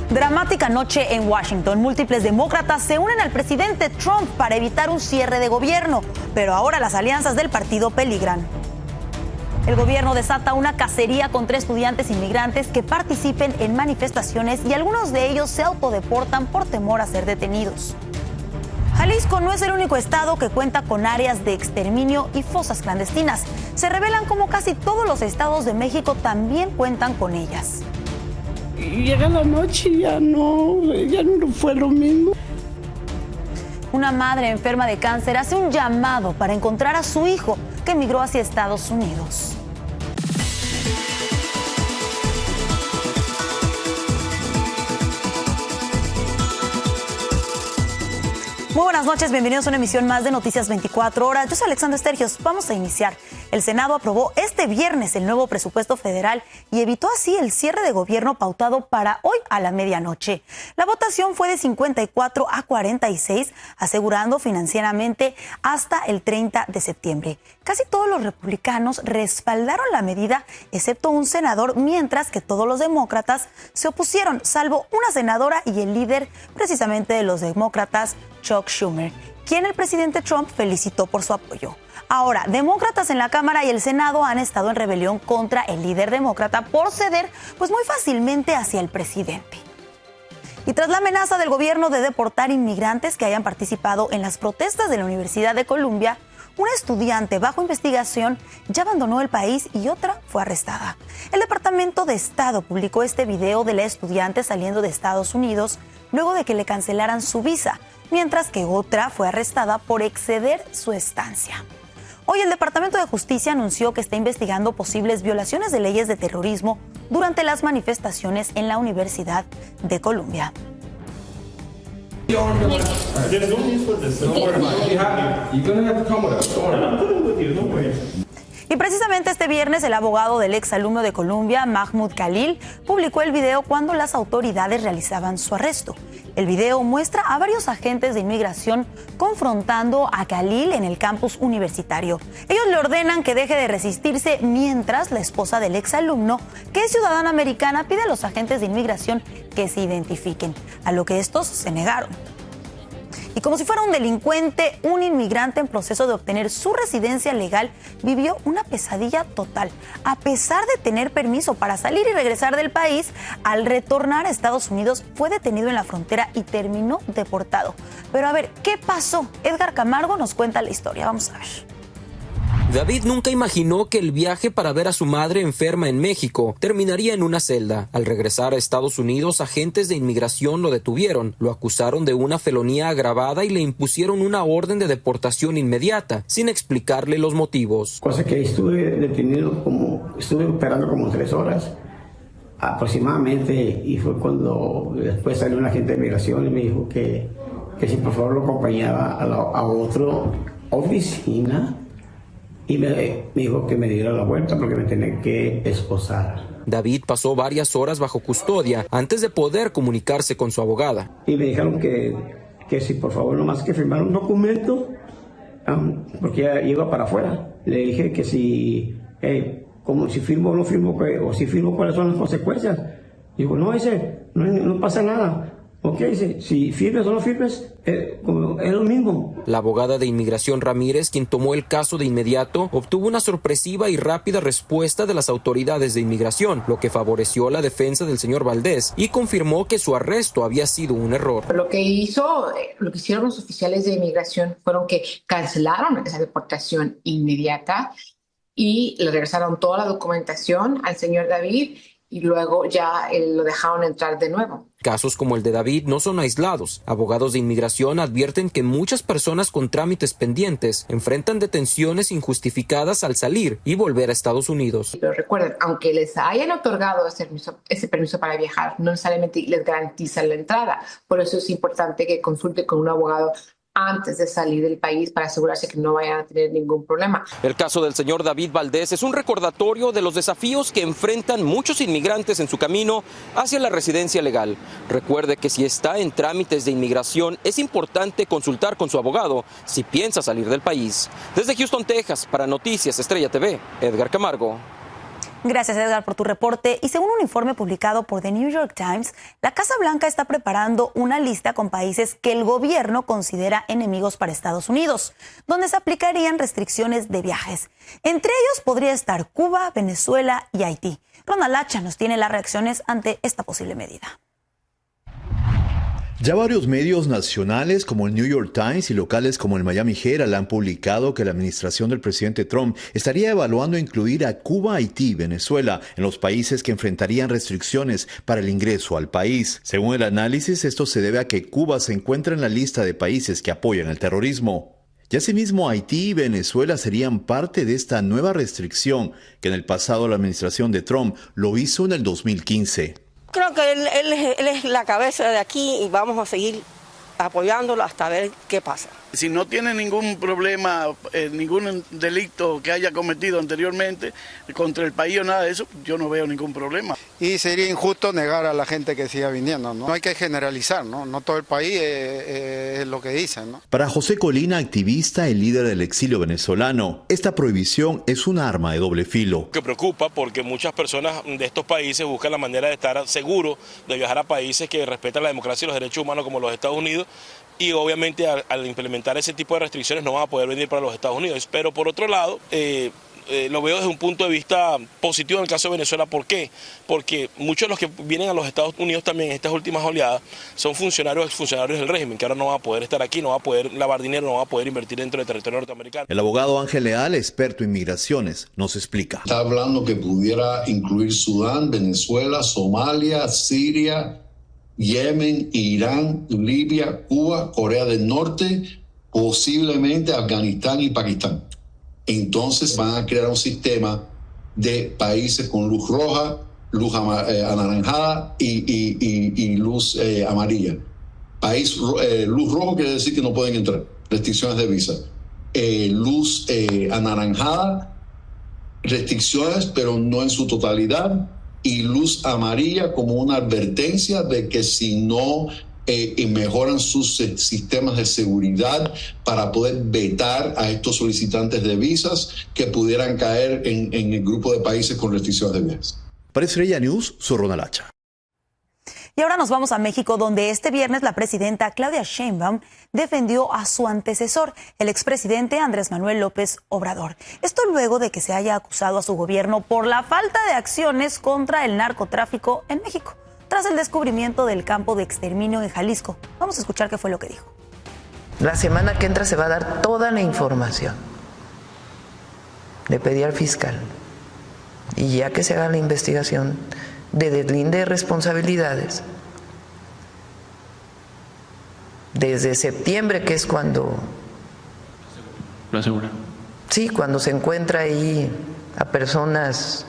Dramática noche en Washington. Múltiples demócratas se unen al presidente Trump para evitar un cierre de gobierno, pero ahora las alianzas del partido peligran. El gobierno desata una cacería contra estudiantes inmigrantes que participen en manifestaciones y algunos de ellos se autodeportan por temor a ser detenidos. Jalisco no es el único estado que cuenta con áreas de exterminio y fosas clandestinas. Se revelan como casi todos los estados de México también cuentan con ellas. Llega la noche y ya no fue lo mismo. Una madre enferma de cáncer hace un llamado para encontrar a su hijo que emigró hacia Estados Unidos. Muy buenas noches, bienvenidos a una emisión más de Noticias 24 Horas. Yo soy Alexandra Estergios. Vamos a iniciar. El Senado aprobó este viernes el nuevo presupuesto federal y evitó así el cierre de gobierno pautado para hoy a la medianoche. La votación fue de 54 a 46, asegurando financieramente hasta el 30 de septiembre. Casi todos los republicanos respaldaron la medida, excepto un senador, mientras que todos los demócratas se opusieron, salvo una senadora y el líder precisamente de los demócratas, Chuck Schumer, quien el presidente Trump felicitó por su apoyo. Ahora, demócratas en la Cámara y el Senado han estado en rebelión contra el líder demócrata por ceder muy fácilmente hacia el presidente. Y tras la amenaza del gobierno de deportar inmigrantes que hayan participado en las protestas de la Universidad de Columbia, una estudiante bajo investigación ya abandonó el país y otra fue arrestada. El Departamento de Estado publicó este video de la estudiante saliendo de Estados Unidos luego de que le cancelaran su visa, mientras que otra fue arrestada por exceder su estancia. Hoy el Departamento de Justicia anunció que está investigando posibles violaciones de leyes de terrorismo durante las manifestaciones en la Universidad de Columbia. Y precisamente este viernes el abogado del exalumno de Columbia, Mahmoud Khalil, publicó el video cuando las autoridades realizaban su arresto. El video muestra a varios agentes de inmigración confrontando a Khalil en el campus universitario. Ellos le ordenan que deje de resistirse mientras la esposa del exalumno, que es ciudadana americana, pide a los agentes de inmigración que se identifiquen, a lo que estos se negaron. Y como si fuera un delincuente, un inmigrante en proceso de obtener su residencia legal vivió una pesadilla total. A pesar de tener permiso para salir y regresar del país, al retornar a Estados Unidos fue detenido en la frontera y terminó deportado. Pero a ver, ¿qué pasó? Edgar Camargo nos cuenta la historia. Vamos a ver. David nunca imaginó que el viaje para ver a su madre enferma en México terminaría en una celda. Al regresar a Estados Unidos, agentes de inmigración lo detuvieron, lo acusaron de una felonía agravada y le impusieron una orden de deportación inmediata, sin explicarle los motivos. Cosa que estuve detenido estuve esperando como 3 horas aproximadamente, y fue cuando después salió un agente de inmigración y me dijo que si por favor lo acompañaba a otra oficina. Y me dijo que me diera la vuelta porque me tenía que esposar. David pasó varias horas bajo custodia antes de poder comunicarse con su abogada. Y me dijeron que si por favor nomás que firmara un documento, porque ya iba para afuera. Le dije que como si firmo o no firmo, o si firmo cuáles son las consecuencias. Digo, no pasa nada. Ok, si firmes o no firmes, es lo mismo. La abogada de inmigración Ramírez, quien tomó el caso de inmediato, obtuvo una sorpresiva y rápida respuesta de las autoridades de inmigración, lo que favoreció la defensa del señor Valdés y confirmó que su arresto había sido un error. Lo que hicieron los oficiales de inmigración fueron que cancelaron esa deportación inmediata y le regresaron toda la documentación al señor David y luego ya lo dejaron entrar de nuevo. Casos como el de David no son aislados. Abogados de inmigración advierten que muchas personas con trámites pendientes enfrentan detenciones injustificadas al salir y volver a Estados Unidos. Pero recuerden, aunque les hayan otorgado ese permiso para viajar, no necesariamente les garantizan la entrada. Por eso es importante que consulte con un abogado antes de salir del país para asegurarse que no vayan a tener ningún problema. El caso del señor David Valdés es un recordatorio de los desafíos que enfrentan muchos inmigrantes en su camino hacia la residencia legal. Recuerde que si está en trámites de inmigración, es importante consultar con su abogado si piensa salir del país. Desde Houston, Texas, para Noticias Estrella TV, Edgar Camargo. Gracias, Edgar, por tu reporte. Y según un informe publicado por The New York Times, la Casa Blanca está preparando una lista con países que el gobierno considera enemigos para Estados Unidos, donde se aplicarían restricciones de viajes. Entre ellos podría estar Cuba, Venezuela y Haití. Ronald Hacha nos tiene las reacciones ante esta posible medida. Ya varios medios nacionales como el New York Times y locales como el Miami Herald han publicado que la administración del presidente Trump estaría evaluando incluir a Cuba, Haití y Venezuela en los países que enfrentarían restricciones para el ingreso al país. Según el análisis, esto se debe a que Cuba se encuentra en la lista de países que apoyan el terrorismo. Y asimismo, Haití y Venezuela serían parte de esta nueva restricción que en el pasado la administración de Trump lo hizo en el 2015. Creo que él es la cabeza de aquí y vamos a seguir apoyándolo hasta ver qué pasa. Si no tiene ningún problema, ningún delito que haya cometido anteriormente contra el país o nada de eso, yo no veo ningún problema. Y sería injusto negar a la gente que siga viniendo, ¿no? No hay que generalizar, ¿no? No todo el país es lo que dicen, ¿no? Para José Colina, activista y líder del exilio venezolano, esta prohibición es un arma de doble filo. Que preocupa porque muchas personas de estos países buscan la manera de estar seguros de viajar a países que respetan la democracia y los derechos humanos como los Estados Unidos. Y obviamente al implementar ese tipo de restricciones no van a poder venir para los Estados Unidos. Pero por otro lado, lo veo desde un punto de vista positivo en el caso de Venezuela. ¿Por qué? Porque muchos de los que vienen a los Estados Unidos también en estas últimas oleadas son funcionarios o exfuncionarios del régimen, que ahora no van a poder estar aquí, no van a poder lavar dinero, no van a poder invertir dentro del territorio norteamericano. El abogado Ángel Leal, experto en migraciones, nos explica. Está hablando que pudiera incluir Sudán, Venezuela, Somalia, Siria, Yemen, Irán, Libia, Cuba, Corea del Norte, posiblemente Afganistán y Pakistán. Entonces van a crear un sistema de países con luz roja, luz anaranjada y luz amarilla. Luz roja quiere decir que no pueden entrar, restricciones de visa. Luz anaranjada, restricciones, pero no en su totalidad. Y luz amarilla como una advertencia de que si no mejoran sus sistemas de seguridad para poder vetar a estos solicitantes de visas que pudieran caer en el grupo de países con restricciones de viajes. Para Estrella News, soy Ronald Hacha. Y ahora nos vamos a México, donde este viernes la presidenta Claudia Sheinbaum defendió a su antecesor, el expresidente Andrés Manuel López Obrador. Esto luego de que se haya acusado a su gobierno por la falta de acciones contra el narcotráfico en México, tras el descubrimiento del campo de exterminio en Jalisco. Vamos a escuchar qué fue lo que dijo. La semana que entra se va a dar toda la información. Le pedí al fiscal, y ya que se haga la investigación de deslinde de responsabilidades, desde septiembre, que es cuando... ¿Lo asegura? Sí, cuando se encuentra ahí a personas,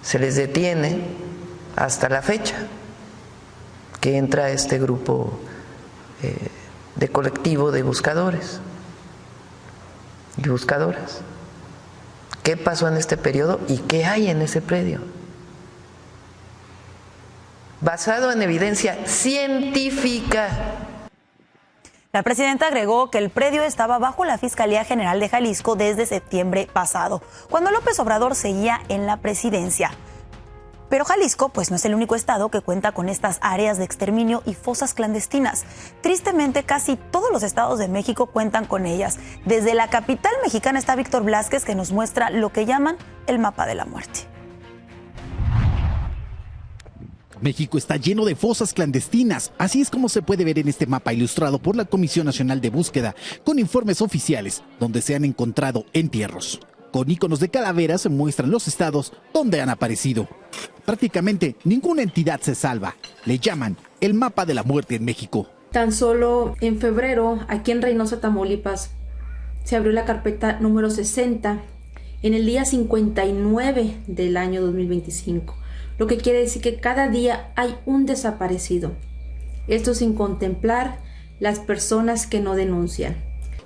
se les detiene hasta la fecha que entra este grupo de colectivo de buscadores y buscadoras. ¿Qué pasó en este periodo y qué hay en ese predio? Basado en evidencia científica. La presidenta agregó que el predio estaba bajo la Fiscalía General de Jalisco desde septiembre pasado, cuando López Obrador seguía en la presidencia. Pero Jalisco, pues, no es el único estado que cuenta con estas áreas de exterminio y fosas clandestinas. Tristemente, casi todos los estados de México cuentan con ellas. Desde la capital mexicana está Víctor Blázquez, que nos muestra lo que llaman el mapa de la muerte. México está lleno de fosas clandestinas, así es como se puede ver en este mapa ilustrado por la Comisión Nacional de Búsqueda, con informes oficiales donde se han encontrado entierros. Con íconos de calaveras se muestran los estados donde han aparecido. Prácticamente ninguna entidad se salva. Le llaman el mapa de la muerte en México. Tan solo en febrero, aquí en Reynosa, Tamaulipas, se abrió la carpeta número 60 en el día 59 del año 2025. Lo que quiere decir que cada día hay un desaparecido. Esto sin contemplar las personas que no denuncian.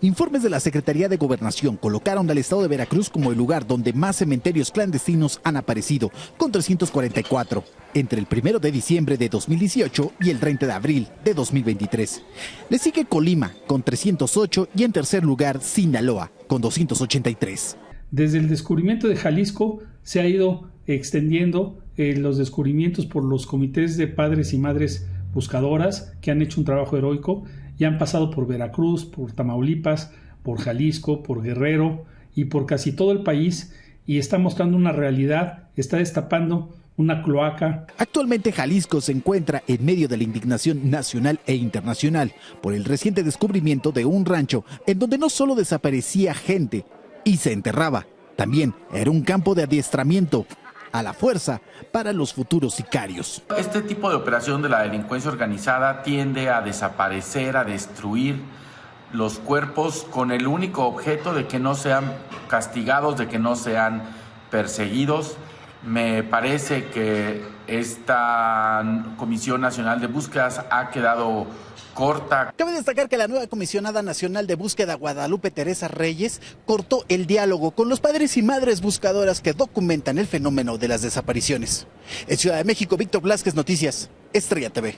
Informes de la Secretaría de Gobernación colocaron al estado de Veracruz como el lugar donde más cementerios clandestinos han aparecido, con 344, entre el 1 de diciembre de 2018 y el 30 de abril de 2023. Le sigue Colima, con 308, y en tercer lugar Sinaloa, con 283. Desde el descubrimiento de Jalisco se ha ido extendiendo los descubrimientos por los comités de padres y madres buscadoras que han hecho un trabajo heroico y han pasado por Veracruz, por Tamaulipas, por Jalisco, por Guerrero y por casi todo el país, y está mostrando una realidad, está destapando una cloaca. Actualmente Jalisco se encuentra en medio de la indignación nacional e internacional por el reciente descubrimiento de un rancho en donde no solo desaparecía gente y se enterraba, también era un campo de adiestramiento a la fuerza para los futuros sicarios. Este tipo de operación de la delincuencia organizada tiende a desaparecer, a destruir los cuerpos con el único objeto de que no sean castigados, de que no sean perseguidos. Me parece que esta Comisión Nacional de Búsquedas ha quedado corta. Cabe destacar que la nueva comisionada nacional de búsqueda, Guadalupe Teresa Reyes, cortó el diálogo con los padres y madres buscadoras que documentan el fenómeno de las desapariciones. En Ciudad de México, Víctor Blasquez, Noticias, Estrella TV.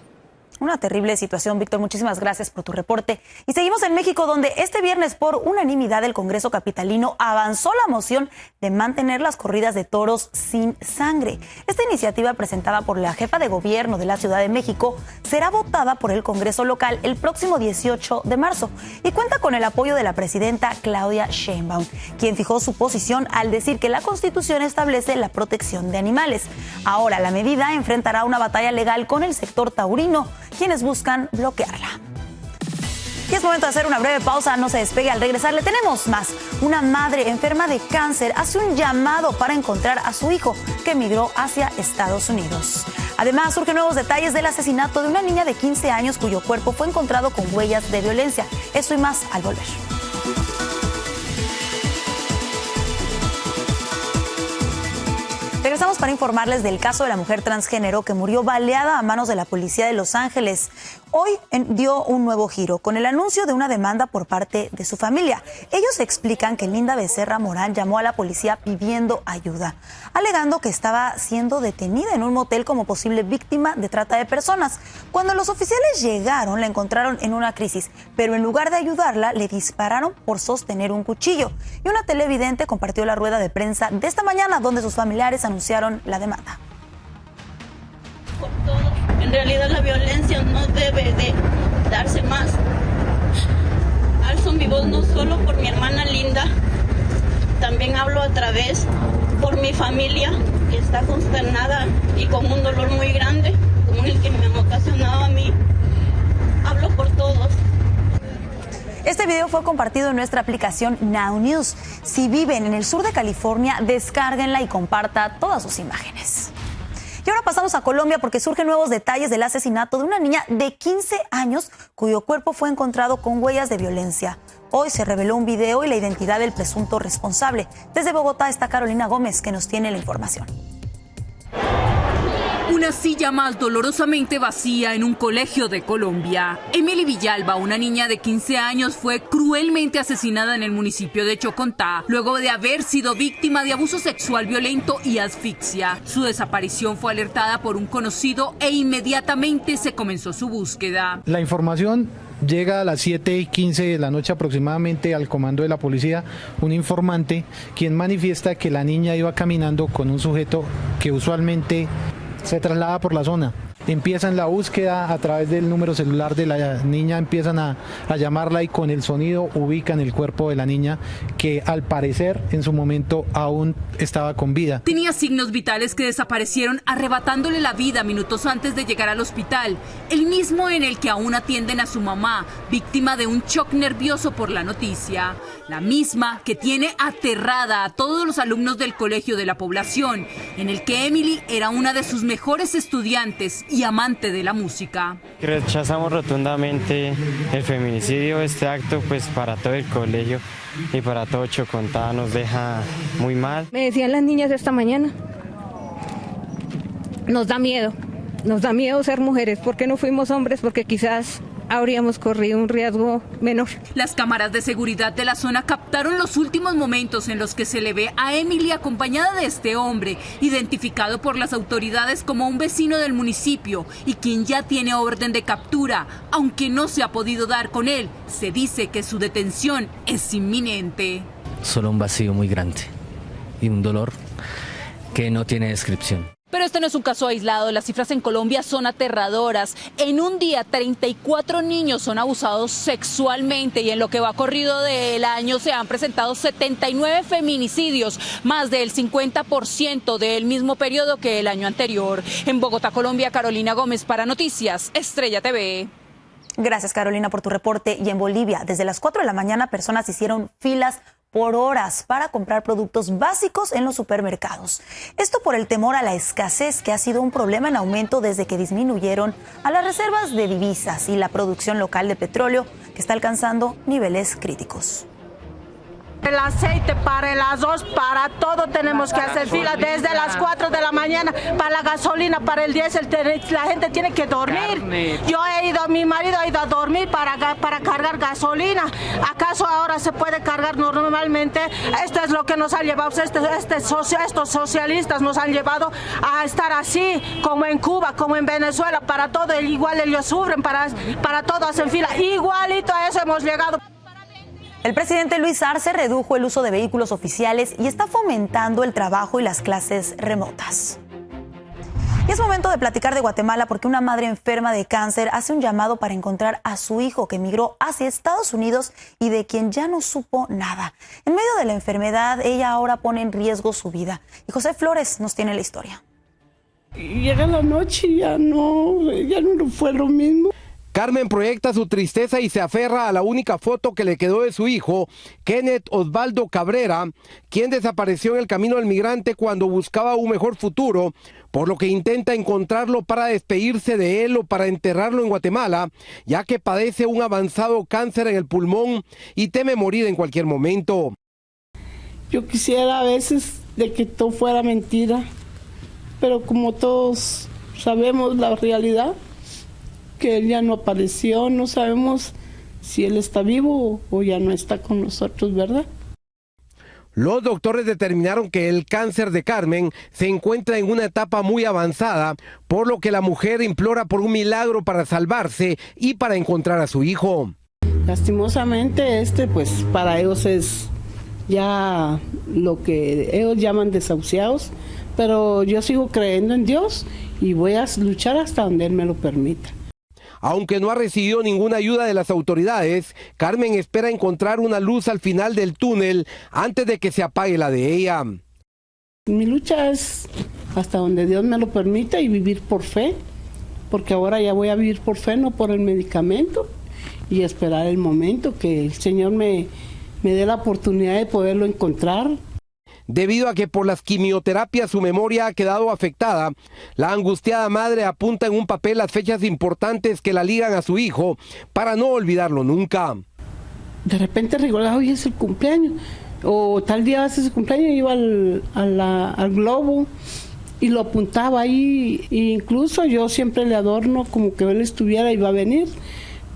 Una terrible situación, Víctor. Muchísimas gracias por tu reporte. Y seguimos en México, donde este viernes, por unanimidad, el Congreso capitalino avanzó la moción de mantener las corridas de toros sin sangre. Esta iniciativa, presentada por la jefa de gobierno de la Ciudad de México, será votada por el Congreso local el próximo 18 de marzo y cuenta con el apoyo de la presidenta Claudia Sheinbaum, quien fijó su posición al decir que la Constitución establece la protección de animales. Ahora, la medida enfrentará una batalla legal con el sector taurino, quienes buscan bloquearla. Y es momento de hacer una breve pausa, no se despegue. Al regresar le tenemos más. Una madre enferma de cáncer hace un llamado para encontrar a su hijo que emigró hacia Estados Unidos. Además, surgen nuevos detalles del asesinato de una niña de 15 años cuyo cuerpo fue encontrado con huellas de violencia. Eso y más al volver. Regresamos para informarles del caso de la mujer transgénero que murió baleada a manos de la policía de Los Ángeles. Hoy dio un nuevo giro con el anuncio de una demanda por parte de su familia. Ellos explican que Linda Becerra Morán llamó a la policía pidiendo ayuda, alegando que estaba siendo detenida en un motel como posible víctima de trata de personas. Cuando los oficiales llegaron, la encontraron en una crisis, pero en lugar de ayudarla, le dispararon por sostener un cuchillo. Y una televidente compartió la rueda de prensa de esta mañana donde sus familiares anunciaron la demanda. Por todo. En realidad la violencia no debe de darse más. Alzo mi voz no solo por mi hermana Linda, también hablo a través por mi familia que está consternada y con un dolor muy grande, como el que me ha ocasionado a mí. Hablo por todos. Este video fue compartido en nuestra aplicación Now News. Si viven en el sur de California, descárguenla y comparta todas sus imágenes. Y ahora pasamos a Colombia porque surgen nuevos detalles del asesinato de una niña de 15 años cuyo cuerpo fue encontrado con huellas de violencia. Hoy se reveló un video y la identidad del presunto responsable. Desde Bogotá está Carolina Gómez, que nos tiene la información. Una silla más dolorosamente vacía en un colegio de Colombia. Emily Villalba, una niña de 15 años, fue cruelmente asesinada en el municipio de Chocontá, luego de haber sido víctima de abuso sexual violento y asfixia. Su desaparición fue alertada por un conocido e inmediatamente se comenzó su búsqueda. La información llega a las 7:15 de la noche aproximadamente al comando de la policía, un informante quien manifiesta que la niña iba caminando con un sujeto que usualmente se traslada por la zona. Empiezan la búsqueda a través del número celular de la niña, empiezan a llamarla y con el sonido ubican el cuerpo de la niña que al parecer en su momento aún estaba con vida. Tenía signos vitales que desaparecieron arrebatándole la vida minutos antes de llegar al hospital, el mismo en el que aún atienden a su mamá, víctima de un shock nervioso por la noticia. La misma que tiene aterrada a todos los alumnos del colegio de la población, en el que Emily era una de sus mejores estudiantes y amante de la música. Rechazamos rotundamente el feminicidio. Este acto pues para todo el colegio y para todo Chocontá nos deja muy mal. Me decían las niñas esta mañana, nos da miedo ser mujeres, porque no fuimos hombres, porque quizás habríamos corrido un riesgo menor. Las cámaras de seguridad de la zona captaron los últimos momentos en los que se le ve a Emily acompañada de este hombre, identificado por las autoridades como un vecino del municipio y quien ya tiene orden de captura. Aunque no se ha podido dar con él, se dice que su detención es inminente. Solo un vacío muy grande y un dolor que no tiene descripción. Pero este no es un caso aislado, las cifras en Colombia son aterradoras. En un día, 34 niños son abusados sexualmente y en lo que va corrido del año se han presentado 79 feminicidios, más del 50% del mismo periodo que el año anterior. En Bogotá, Colombia, Carolina Gómez para Noticias Estrella TV. Gracias, Carolina, por tu reporte. Y en Bolivia, desde las 4 de la mañana, personas hicieron filas por horas para comprar productos básicos en los supermercados. Esto por el temor a la escasez, que ha sido un problema en aumento desde que disminuyeron a las reservas de divisas y la producción local de petróleo, que está alcanzando niveles críticos. El aceite para el arroz, para todo tenemos que hacer fila desde las 4 de la mañana, para la gasolina, para el diésel, la gente tiene que dormir. Yo he ido, mi marido ha ido a dormir para cargar gasolina. ¿Acaso ahora se puede cargar normalmente? Esto es lo que nos han llevado, estos socialistas nos han llevado a estar así, como en Cuba, como en Venezuela, para todo, igual ellos sufren, para todo hacen fila, igualito a eso hemos llegado. El presidente Luis Arce redujo el uso de vehículos oficiales y está fomentando el trabajo y las clases remotas. Y es momento de platicar de Guatemala porque una madre enferma de cáncer hace un llamado para encontrar a su hijo que emigró hacia Estados Unidos y de quien ya no supo nada. En medio de la enfermedad, ella ahora pone en riesgo su vida. Y José Flores nos tiene la historia. Llega la noche y ya no fue lo mismo. Carmen proyecta su tristeza y se aferra a la única foto que le quedó de su hijo, Kenneth Osvaldo Cabrera, quien desapareció en el camino del migrante cuando buscaba un mejor futuro, por lo que intenta encontrarlo para despedirse de él o para enterrarlo en Guatemala, ya que padece un avanzado cáncer en el pulmón y teme morir en cualquier momento. Yo quisiera a veces de que todo fuera mentira, pero como todos sabemos la realidad, que él ya no apareció, no sabemos si él está vivo o ya no está con nosotros, ¿verdad? Los doctores determinaron que el cáncer de Carmen se encuentra en una etapa muy avanzada, por lo que la mujer implora por un milagro para salvarse y para encontrar a su hijo. Lastimosamente pues para ellos es ya lo que ellos llaman desahuciados, pero yo sigo creyendo en Dios y voy a luchar hasta donde Él me lo permita. Aunque no ha recibido ninguna ayuda de las autoridades, Carmen espera encontrar una luz al final del túnel antes de que se apague la de ella. Mi lucha es hasta donde Dios me lo permita y vivir por fe, porque ahora ya voy a vivir por fe, no por el medicamento, y esperar el momento que el Señor me dé la oportunidad de poderlo encontrar. Debido a que por las quimioterapias su memoria ha quedado afectada, la angustiada madre apunta en un papel las fechas importantes que la ligan a su hijo para no olvidarlo nunca. De repente recordaba, hoy es el cumpleaños, o tal día hace su cumpleaños, iba al globo y lo apuntaba ahí, e incluso yo siempre le adorno como que él estuviera y va a venir,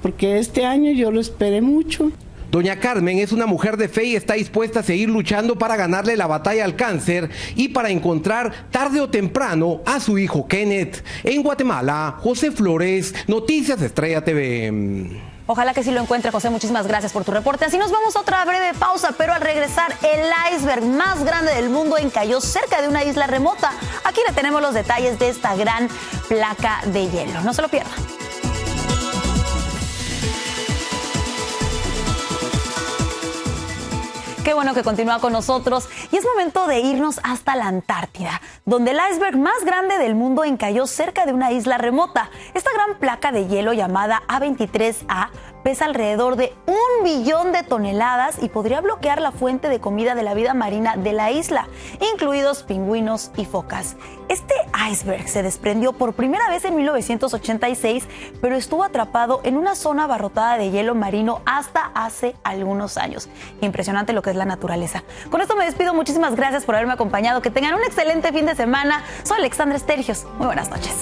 porque este año yo lo esperé mucho. Doña Carmen es una mujer de fe y está dispuesta a seguir luchando para ganarle la batalla al cáncer y para encontrar tarde o temprano a su hijo Kenneth. En Guatemala, José Flores, Noticias Estrella TV. Ojalá que sí lo encuentre, José. Muchísimas gracias por tu reporte. Así nos vamos a otra breve pausa, pero al regresar, el iceberg más grande del mundo encalló cerca de una isla remota. Aquí le tenemos los detalles de esta gran placa de hielo. No se lo pierdan. Qué bueno que continúa con nosotros y es momento de irnos hasta la Antártida, donde el iceberg más grande del mundo encalló cerca de una isla remota. Esta gran placa de hielo llamada A23A pesa alrededor de 1 billón de toneladas y podría bloquear la fuente de comida de la vida marina de la isla, incluidos pingüinos y focas. Este iceberg se desprendió por primera vez en 1986, pero estuvo atrapado en una zona abarrotada de hielo marino hasta hace algunos años. Impresionante lo que es la naturaleza. Con esto me despido. Muchísimas gracias por haberme acompañado. Que tengan un excelente fin de semana. Soy Alexandra Estergios. Muy buenas noches.